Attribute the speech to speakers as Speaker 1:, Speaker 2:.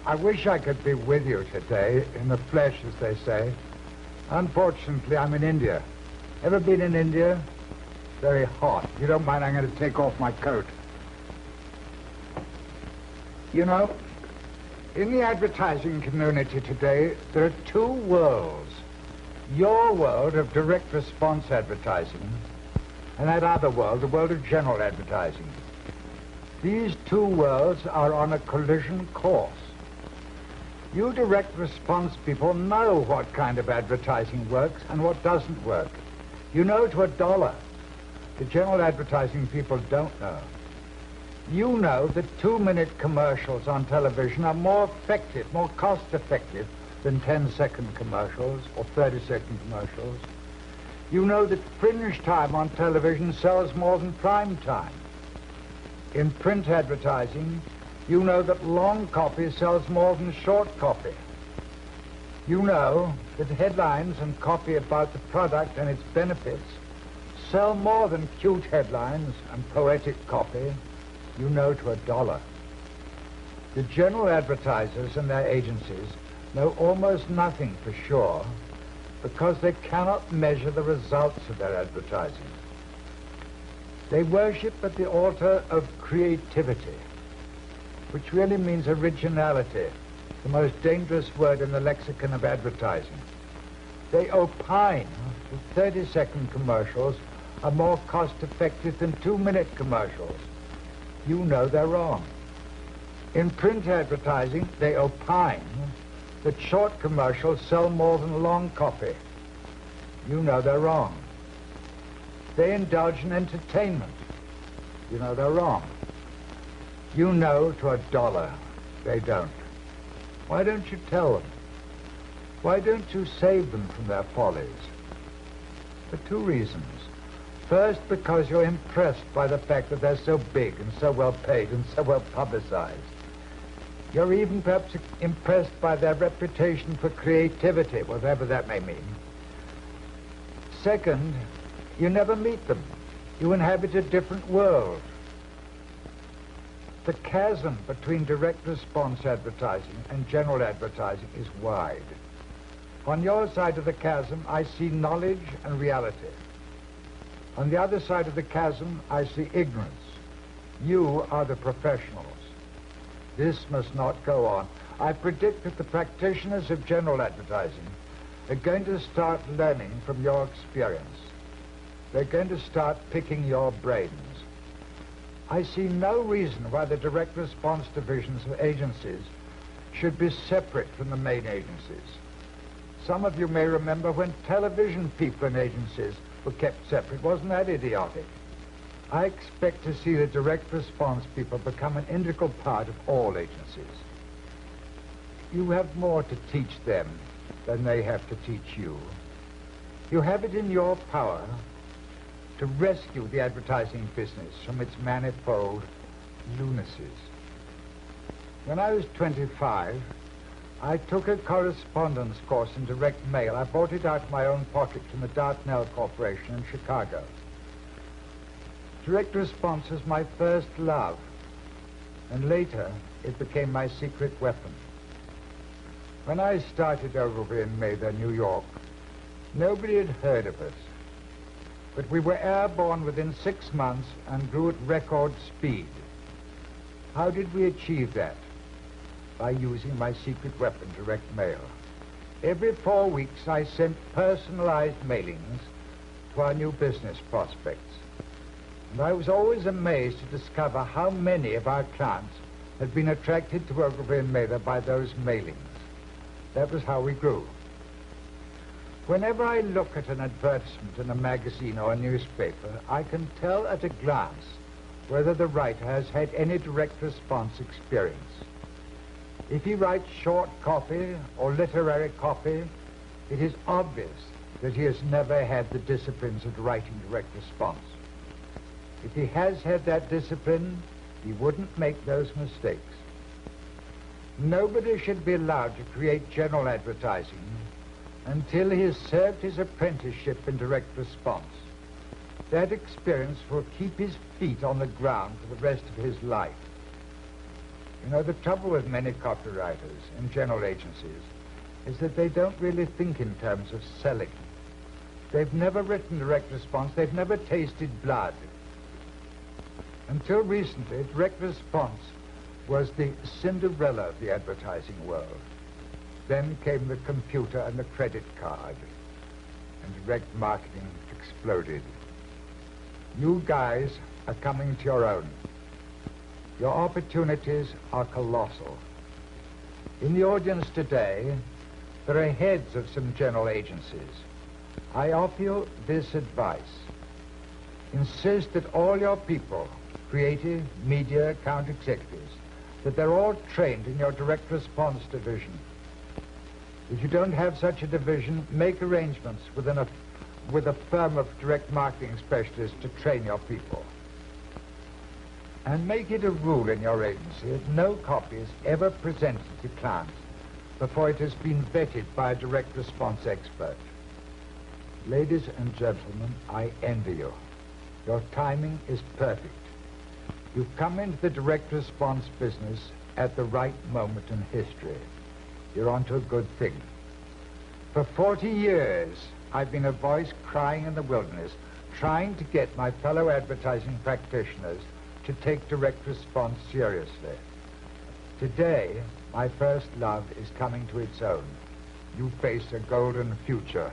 Speaker 1: I wish I could be with you today, in the flesh, as they say. Unfortunately, I'm in India. Ever been in India? Very hot. If you don't mind, I'm going to take off my coat. You know, in the advertising community today, there are two worlds. Your world of direct response advertising, and that other world, the world of general advertising. These two worlds are on a collision course. You direct response people know what kind of advertising works and what doesn't work. You know to a dollar. The general advertising people don't know. You know that 2-minute commercials on television are more effective, more cost-effective than 10-second commercials or 30-second commercials. You know that fringe time on television sells more than prime time. In print advertising, you know that long copy sells more than short copy. You know that headlines and copy about the product and its benefits sell more than cute headlines and poetic copy. You know to a dollar. The general advertisers and their agencies know almost nothing for sure because they cannot measure the results of their advertising. They worship at the altar of creativity, which really means originality, the most dangerous word in the lexicon of advertising. They opine that 30-second commercials are more cost-effective than 2-minute commercials. You know they're wrong. In print advertising, they opine that short commercials sell more than long copy. You know they're wrong. They indulge in entertainment. You know they're wrong. You know to a dollar they don't. Why don't you tell them? Why don't you save them from their follies? For two reasons. First, because you're impressed by the fact that they're so big and so well paid and so well publicized. You're even perhaps impressed by their reputation for creativity, whatever that may mean. Second, you never meet them. You inhabit a different world. The chasm between direct response advertising and general advertising is wide. On your side of the chasm, I see knowledge and reality. On the other side of the chasm, I see ignorance. You are the professionals. This must not go on. I predict that the practitioners of general advertising are going to start learning from your experience. They're going to start picking your brains. I see no reason why the direct response divisions of agencies should be separate from the main agencies. Some of you may remember when television people in agencies were kept separate. Wasn't that idiotic? I expect to see the direct response people become an integral part of all agencies. You have more to teach them than they have to teach you. You have it in your power to rescue the advertising business from its manifold lunacies. When I was 25, I took a correspondence course in direct mail. I bought it out of my own pocket from the Dartnell Corporation in Chicago. Direct response was my first love, and later it became my secret weapon. When I started Ogilvy in Mather, New York, nobody had heard of us. But we were airborne within 6 months and grew at record speed. How did we achieve that? By using my secret weapon, direct mail. Every 4 weeks, I sent personalized mailings to our new business prospects. And I was always amazed to discover how many of our clients had been attracted to Ogilvy and Mather by those mailings. That was how we grew. Whenever I look at an advertisement in a magazine or a newspaper, I can tell at a glance whether the writer has had any direct response experience. If he writes short copy or literary copy, it is obvious that he has never had the disciplines of writing direct response. If he has had that discipline, he wouldn't make those mistakes. Nobody should be allowed to create general advertising until he has served his apprenticeship in direct response. That experience will keep his feet on the ground for the rest of his life. You know, the trouble with many copywriters and general agencies is that they don't really think in terms of selling. They've never written direct response. They've never tasted blood. Until recently, direct response was the Cinderella of the advertising world. Then came the computer and the credit card, and direct marketing exploded. You guys are coming to your own. Your opportunities are colossal. In the audience today, there are heads of some general agencies. I offer you this advice. Insist that all your people, creative, media, account executives, that they're all trained in your direct response division. If you don't have such a division, make arrangements with a firm of direct marketing specialists to train your people. And make it a rule in your agency that no copy is ever presented to clients before it has been vetted by a direct response expert. Ladies and gentlemen, I envy you. Your timing is perfect. You've come into the direct response business at the right moment in history. You're onto a good thing. For 40 years, I've been a voice crying in the wilderness, trying to get my fellow advertising practitioners to take direct response seriously. Today, my first love is coming to its own. You face a golden future.